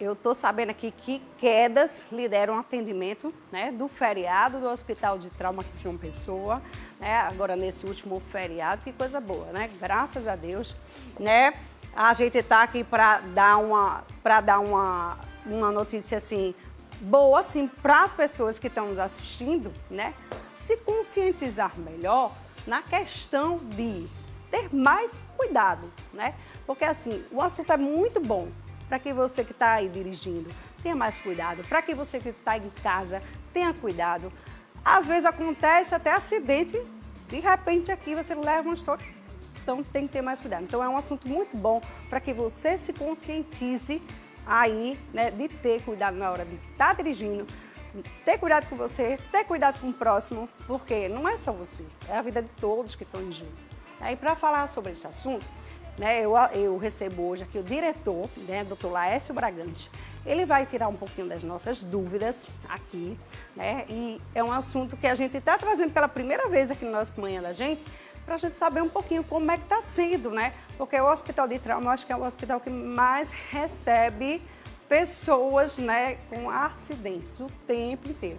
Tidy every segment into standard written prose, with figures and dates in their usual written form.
Eu estou sabendo aqui que Quedas lidera um atendimento, né, do feriado do Hospital de Trauma que tinha uma pessoa, né, agora nesse último feriado, que coisa boa, né? Graças a Deus, né? A gente está aqui para dar uma notícia assim boa assim para as pessoas que estão nos assistindo, né? Se conscientizar melhor na questão de ter mais cuidado, né? Porque assim, o assunto é muito bom. Para que você que está aí dirigindo tenha mais cuidado, para que você que está em casa tenha cuidado. Às vezes acontece até acidente, de repente aqui você leva um choque, então tem que ter mais cuidado. Então é um assunto muito bom para que você se conscientize aí, né, de ter cuidado na hora de estar dirigindo, ter cuidado com você, ter cuidado com o próximo, porque não é só você, é a vida de todos que estão em jogo. Aí para falar sobre esse assunto, né, eu recebo hoje aqui o diretor, né, Dr. Laércio Bragante. Ele vai tirar um pouquinho das nossas dúvidas aqui, né? E é um assunto que a gente está trazendo pela primeira vez aqui no nosso Manhã da Gente, para a gente saber um pouquinho como é que está sendo, né? Porque o Hospital de Trauma, eu acho que é o hospital que mais recebe pessoas, né, com acidentes o tempo inteiro.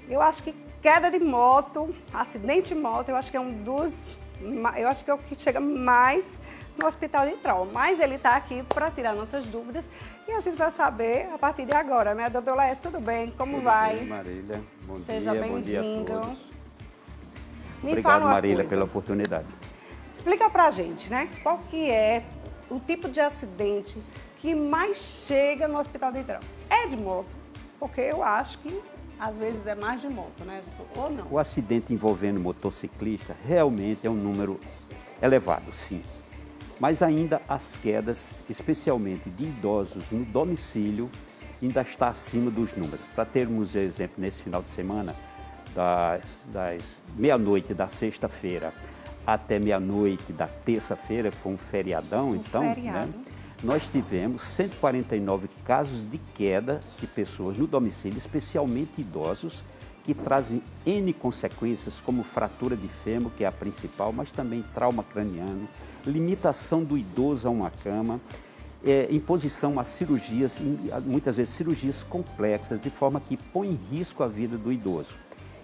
Eu acho que queda de moto, acidente de moto, eu acho que é eu acho que é o que chega mais no Hospital de Trauma. Mas ele está aqui para tirar nossas dúvidas e a gente vai saber a partir de agora, né? Doutor Laércio, tudo bem? Como tudo vai? Bem, Marília. Bom Seja dia, bom dia a bem-vindo. todos. Me Obrigado, fala uma Marília, coisa. pela oportunidade. Explica pra gente, né? Qual que é o tipo de acidente que mais chega no Hospital de Trauma? É de moto? Porque eu acho que às vezes é mais de moto, né, doutor? Ou não? O acidente envolvendo motociclista realmente é um número elevado, sim. Mas ainda as quedas, especialmente de idosos no domicílio, ainda está acima dos números. Para termos exemplo, nesse final de semana, das meia-noite da sexta-feira até meia-noite da terça-feira, foi um feriadão, Feriado. Né, nós tivemos 149 casos de queda de pessoas no domicílio, especialmente idosos, que trazem N consequências, como fratura de fêmur, que é a principal, mas também trauma craniano, limitação do idoso a uma cama, imposição a cirurgias, muitas vezes cirurgias complexas, de forma que põe em risco a vida do idoso.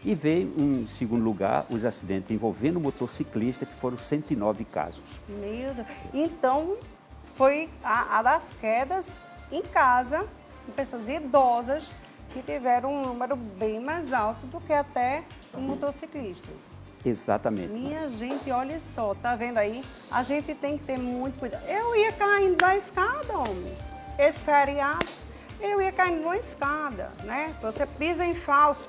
E veio, em segundo lugar, os acidentes envolvendo motociclista, que foram 109 casos. Meu Deus. Então, foi a das quedas em casa, de pessoas idosas, que tiveram um número bem mais alto do que até motociclistas. Exatamente. Minha gente, olha só, tá vendo aí? A gente tem que ter muito cuidado. Eu ia caindo da escada, homem. Esse feriado, eu ia caindo de uma escada, né? Você pisa em falso,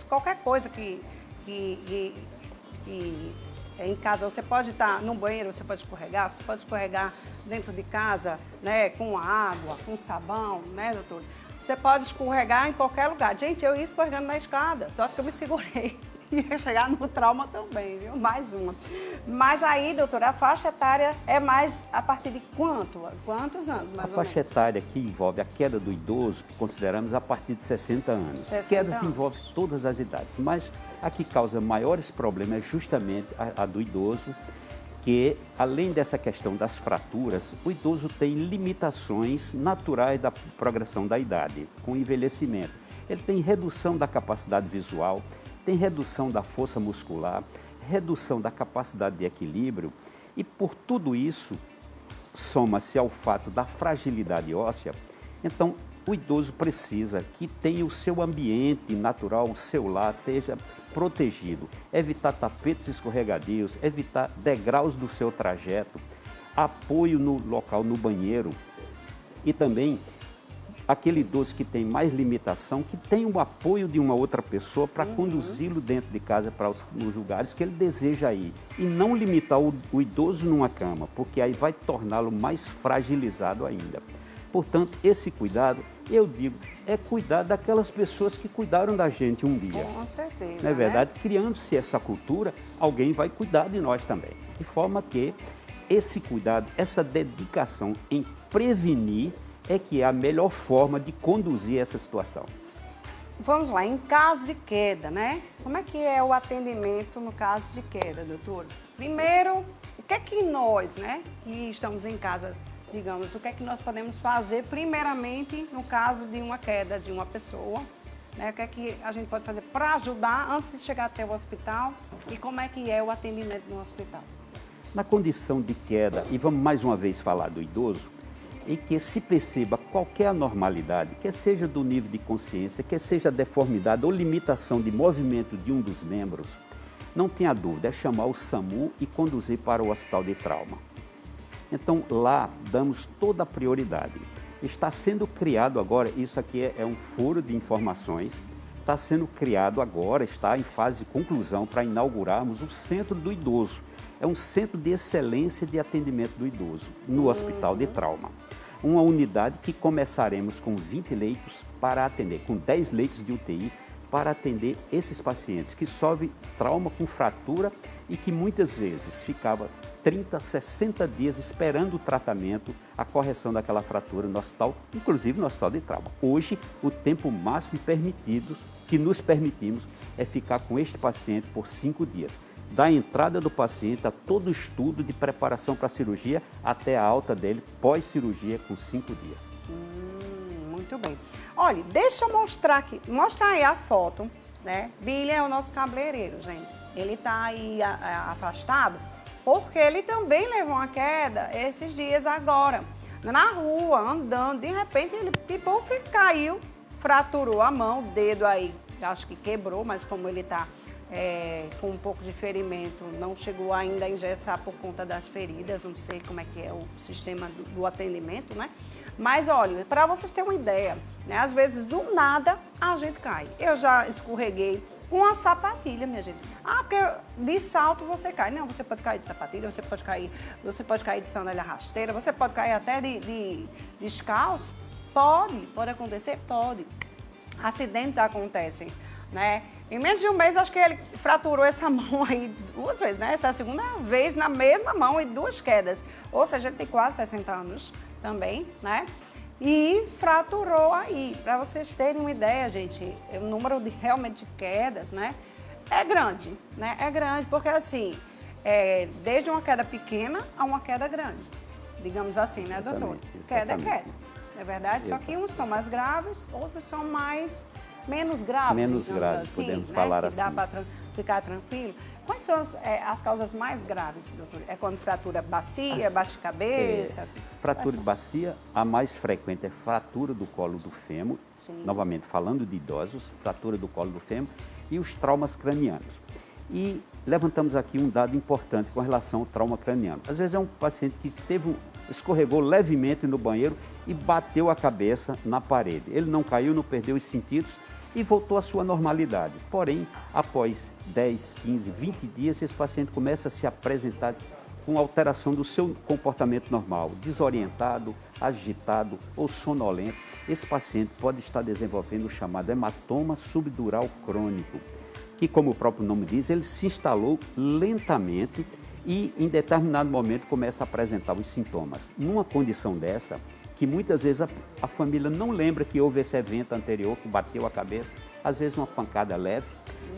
qualquer coisa que em casa, você pode estar no banheiro, você pode escorregar dentro de casa, né, com água, com sabão, né, doutor? Você pode escorregar em qualquer lugar. Gente, eu ia escorregando na escada, só que eu me segurei. Ia chegar no trauma também, viu? Mais uma. Mas aí, doutora, a faixa etária é mais a partir de quantos anos, mais ou menos? A faixa etária que envolve a queda do idoso, que consideramos a partir de 60 anos. 60 Quedas anos. envolvem todas as idades, mas a que causa maiores problemas é justamente a do idoso, que além dessa questão das fraturas, o idoso tem limitações naturais da progressão da idade, com o envelhecimento. Ele tem redução da capacidade visual, tem redução da força muscular, redução da capacidade de equilíbrio e por tudo isso soma-se ao fato da fragilidade óssea. Então o idoso precisa que tenha o seu ambiente natural, o seu lar esteja protegido, evitar tapetes escorregadios, evitar degraus do seu trajeto, apoio no local, no banheiro e também aquele idoso que tem mais limitação, que tem o apoio de uma outra pessoa para conduzi-lo dentro de casa para os lugares que ele deseja ir. E não limitar o idoso numa cama, porque aí vai torná-lo mais fragilizado ainda. Portanto, esse cuidado, eu digo, é cuidar daquelas pessoas que cuidaram da gente um dia. Com certeza, Não é verdade? né? Criando-se essa cultura, alguém vai cuidar de nós também. De forma que esse cuidado, essa dedicação em prevenir, é que é a melhor forma de conduzir essa situação. Vamos lá, em caso de queda, né? Como é que é o atendimento no caso de queda, doutor? Primeiro, o que é que nós, né, que estamos em casa, digamos, o que é que nós podemos fazer primeiramente no caso de uma queda de uma pessoa, né? O que é que a gente pode fazer para ajudar antes de chegar até o hospital e como é que é o atendimento no hospital? Na condição de queda, e vamos mais uma vez falar do idoso, em que se perceba qualquer anormalidade, que seja do nível de consciência, que seja deformidade ou limitação de movimento de um dos membros, não tenha dúvida, é chamar o SAMU e conduzir para o hospital de trauma. Então, lá damos toda a prioridade. Está sendo criado agora, isso aqui é um furo de informações, está sendo criado agora, está em fase de conclusão para inaugurarmos o Centro do Idoso. É um centro de excelência de atendimento do idoso no Hospital de Trauma. Uma unidade que começaremos com 20 leitos para atender, com 10 leitos de UTI para atender esses pacientes que sofrem trauma com fratura e que muitas vezes ficava 30, 60 dias esperando o tratamento, a correção daquela fratura no hospital, inclusive no Hospital de Trauma. Hoje, o tempo máximo permitido, que nos permitimos, é ficar com este paciente por 5 dias. Da entrada do paciente a todo o estudo de preparação para a cirurgia até a alta dele pós-cirurgia com 5 dias. Muito bem. Olha, deixa eu mostrar aqui, mostra aí a foto, né? Billy é o nosso cabeleireiro, gente. Ele está aí afastado porque ele também levou uma queda esses dias agora, na rua, andando, de repente ele tipo caiu, fraturou a mão, o dedo aí, acho que quebrou, mas como ele está com um pouco de ferimento, não chegou ainda a engessar por conta das feridas, não sei como é que é o sistema do atendimento, né? Mas olha, para vocês terem uma ideia, né? Às vezes do nada a gente cai. Eu já escorreguei com a sapatilha, minha gente. Ah, porque de salto você cai. Não, você pode cair de sapatilha, você pode cair de sandália rasteira, você pode cair até de descalço. Pode acontecer? Pode. Acidentes acontecem, né? Em menos de um mês, acho que ele fraturou essa mão aí 2 vezes, né? Essa é a segunda vez na mesma mão e 2 quedas. Ou seja, ele tem quase 60 anos também, né? E fraturou aí. Para vocês terem uma ideia, gente, o número realmente de quedas, né? É grande, né? É grande porque, assim, desde uma queda pequena a uma queda grande. Digamos assim, exatamente, né, doutor? Exatamente. Queda é queda, é verdade? Só que uns são mais graves, outros são menos graves. Menos graves, assim, podemos falar que assim. Dá para ficar tranquilo. Quais são as causas mais graves, doutor? É quando fratura bacia, bate-cabeça? Fratura de bacia, a mais frequente é fratura do colo do fêmur, sim. Novamente falando de idosos, fratura do colo do fêmur e os traumas cranianos. E levantamos aqui um dado importante com relação ao trauma craniano. Às vezes é um paciente que escorregou levemente no banheiro e bateu a cabeça na parede. Ele não caiu, não perdeu os sentidos e voltou à sua normalidade. Porém, após 10, 15, 20 dias, esse paciente começa a se apresentar com alteração do seu comportamento normal, desorientado, agitado ou sonolento. Esse paciente pode estar desenvolvendo o chamado hematoma subdural crônico, que, como o próprio nome diz, ele se instalou lentamente e, em determinado momento, começa a apresentar os sintomas. Numa condição dessa, que muitas vezes a família não lembra que houve esse evento anterior, que bateu a cabeça, às vezes uma pancada leve,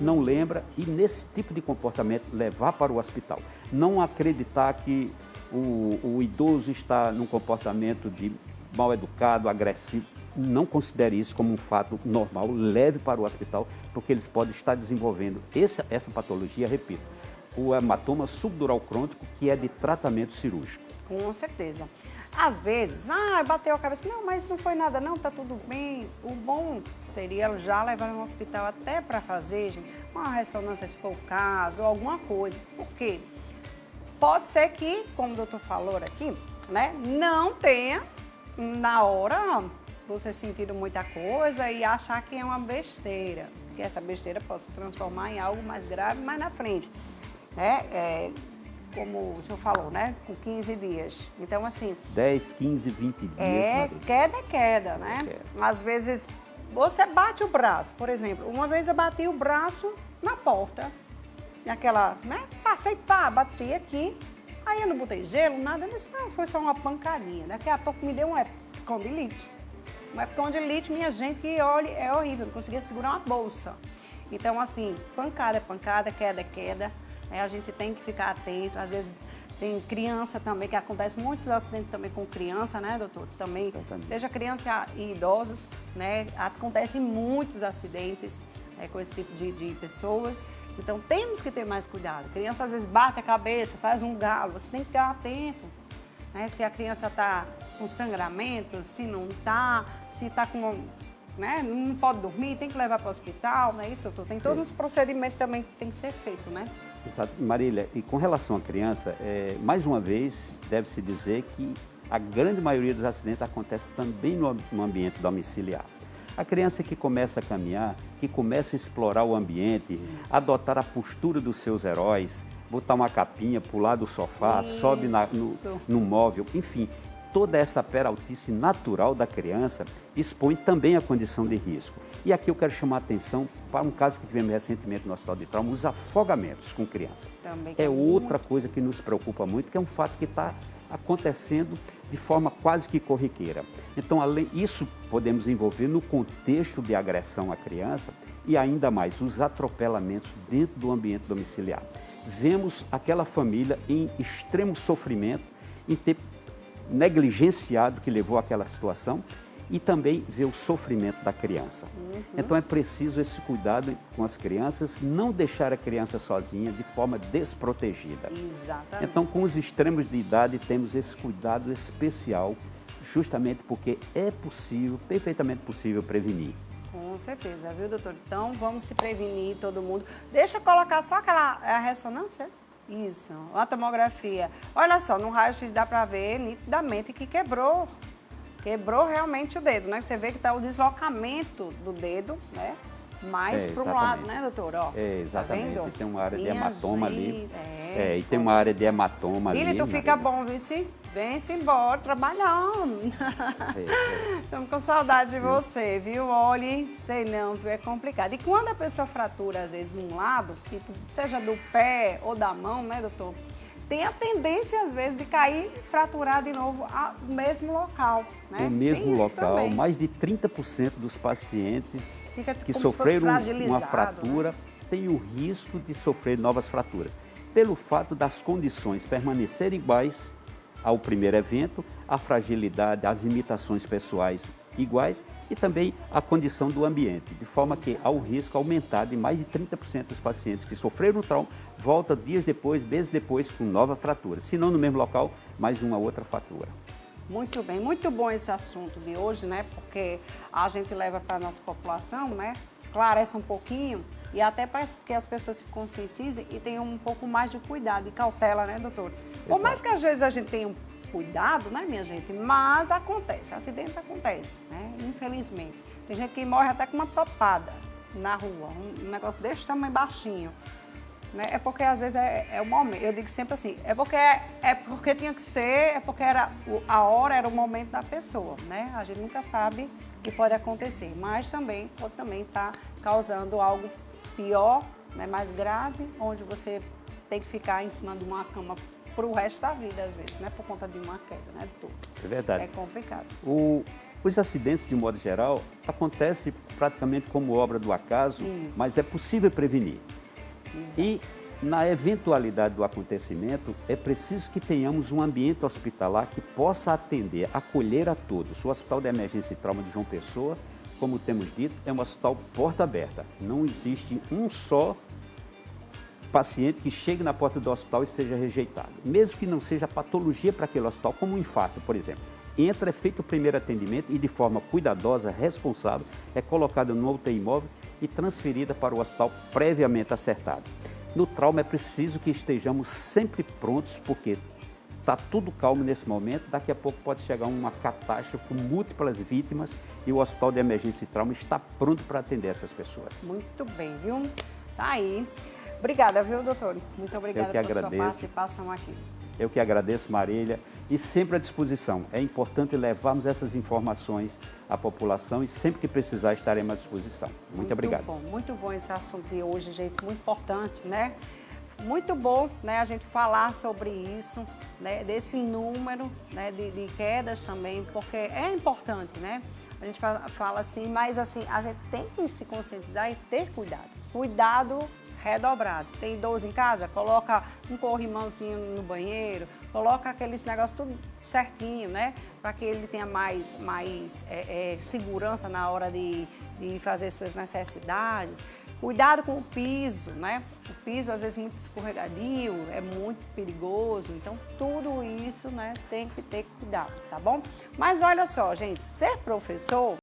não lembra, e nesse tipo de comportamento levar para o hospital. Não acreditar que o idoso está num comportamento de mal educado, agressivo. Não considere isso como um fato normal, leve para o hospital, porque ele pode estar desenvolvendo essa patologia, repito, o hematoma subdural crônico, que é de tratamento cirúrgico. Com certeza. Às vezes, bateu a cabeça, não, mas não foi nada não, tá tudo bem. O bom seria já levar no hospital até para fazer, gente, uma ressonância, se for o caso, ou alguma coisa. Por quê? Pode ser que, como o doutor falou aqui, né, não tenha na hora você sentir muita coisa e achar que é uma besteira, que essa besteira possa se transformar em algo mais grave mais na frente, né? Como o senhor falou, né? Com 15 dias. Então, assim... 10, 15, 20 dias. Queda é queda, né? Às vezes, você bate o braço, por exemplo. Uma vez eu bati o braço na porta. Naquela, né? Passei, bati aqui. Aí eu não botei gelo, nada. Eu disse, não, foi só uma pancadinha. Daqui a pouco me deu uma epicondilite. Uma epicondilite, minha gente, que olha, é horrível. Não conseguia segurar uma bolsa. Então, assim, pancada é pancada, queda é queda. A gente tem que ficar atento, às vezes Tem criança também, que acontece muitos acidentes também com criança, né, doutor? Também, Exatamente. seja criança e idosos, né? Acontecem muitos acidentes com esse tipo de pessoas. Então, temos que ter mais cuidado. A criança, às vezes, bate a cabeça, faz um galo. Você tem que ficar atento, né? Se a criança está com sangramento, se não está, se está com... Né? Não pode dormir, tem que levar para o hospital, não é isso, doutor? Tem todos os procedimentos também que tem que ser feito, né? Exato. Marília, e com relação à criança, mais uma vez, deve-se dizer que a grande maioria dos acidentes acontece também no ambiente domiciliar. A criança que começa a caminhar, que começa a explorar o ambiente, adotar a postura dos seus heróis, botar uma capinha, pular do sofá, sobe no móvel, enfim, toda essa peraltice natural da criança expõe também a condição de risco. E aqui eu quero chamar a atenção para um caso que tivemos recentemente no Hospital de Trauma, os afogamentos com criança. Também é outra coisa que nos preocupa muito, que é um fato que está acontecendo de forma quase que corriqueira. Então, além isso, podemos envolver no contexto de agressão à criança e ainda mais os atropelamentos dentro do ambiente domiciliar. Vemos aquela família em extremo sofrimento, em ter negligenciado que levou àquela situação e também ver o sofrimento da criança. Então é preciso esse cuidado com as crianças, não deixar a criança sozinha de forma desprotegida. Exatamente. Então, com os extremos de idade, temos esse cuidado especial, justamente porque é possível, perfeitamente possível prevenir. Com certeza, viu, doutor? Então, vamos se prevenir, todo mundo. Deixa eu colocar só a ressonância. Isso, a tomografia. Olha só, no raio-x dá para ver nitidamente que quebrou realmente o dedo, né? Você vê que está o deslocamento do dedo, né? Mais para um lado, né, doutor? Ó, exatamente. Tá vendo? Tem uma área de hematoma ali. E tem bom. uma área de hematoma ali. Filho, tu fica bom, viu? Vem-se embora trabalhando. Estamos com saudade de você, viu? Olhe, sei não, viu? É complicado. E quando a pessoa fratura, às vezes, um lado, tipo, seja do pé ou da mão, né, doutor? Tem a tendência, às vezes, de cair e fraturar de novo o mesmo local, né? O mesmo local. Também. Mais de 30% dos pacientes Fica que como sofreram se fosse uma fratura, né, têm o risco de sofrer novas fraturas. Pelo fato das condições permanecerem iguais ao primeiro evento, a fragilidade, as limitações pessoais iguais e também a condição do ambiente, de forma que há o risco aumentado de mais de 30% dos pacientes que sofreram o trauma, volta dias depois, meses depois, com nova fratura, se não no mesmo local, mas uma outra fratura. Muito bem, muito bom esse assunto de hoje, né? Porque a gente leva para a nossa população, né? Esclarece um pouquinho e até para que as pessoas se conscientizem e tenham um pouco mais de cuidado e cautela, né, doutor? Por mais que às vezes a gente tenha um cuidado, né, minha gente? Mas acontece, acidentes acontecem, né? Infelizmente. Tem gente que morre até com uma topada na rua, um negócio desse tamanho baixinho. Né? É porque às vezes é o momento. Eu digo sempre assim, é porque tinha que ser, é porque a hora era o momento da pessoa, né? A gente nunca sabe o que pode acontecer, mas também pode estar causando algo pior, né? Mais grave, onde você tem que ficar em cima de uma cama para o resto da vida, às vezes, né? Por conta de uma queda, né, doutor? É verdade. É complicado. Os acidentes, de modo geral, acontecem praticamente como obra do acaso, mas é possível prevenir. Exato. E, na eventualidade do acontecimento, é preciso que tenhamos um ambiente hospitalar que possa atender, acolher a todos. O Hospital de Emergência e Trauma de João Pessoa, como temos dito, é um hospital porta aberta. Não existe um só paciente que chegue na porta do hospital e seja rejeitado. Mesmo que não seja patologia para aquele hospital, como um infarto, por exemplo. Entra, é feito o primeiro atendimento e, de forma cuidadosa, responsável, é colocada no UTI móvel e transferida para o hospital previamente acertado. No trauma é preciso que estejamos sempre prontos, porque está tudo calmo nesse momento, daqui a pouco pode chegar uma catástrofe com múltiplas vítimas e o Hospital de Emergência e Trauma está pronto para atender essas pessoas. Muito bem, viu? Tá aí. Obrigada, viu, doutor? Muito obrigada pela sua participação aqui. Eu que agradeço, Marília, e sempre à disposição. É importante levarmos essas informações à população e sempre que precisar estaremos à disposição. Muito obrigado. Muito bom esse assunto de hoje, gente, muito importante, né? Muito bom, né, a gente falar sobre isso, né, desse número, né, de quedas também, porque é importante, né? A gente fala assim, mas assim, a gente tem que se conscientizar e ter cuidado. Cuidado redobrado. Tem idoso em casa? Coloca um corrimãozinho no banheiro, coloca aqueles negócios tudo certinho, né? Para que ele tenha mais segurança na hora de fazer suas necessidades. Cuidado com o piso, né? O piso às vezes muito escorregadio, é muito perigoso, então tudo isso, né, tem que ter cuidado, tá bom? Mas olha só, gente, ser professor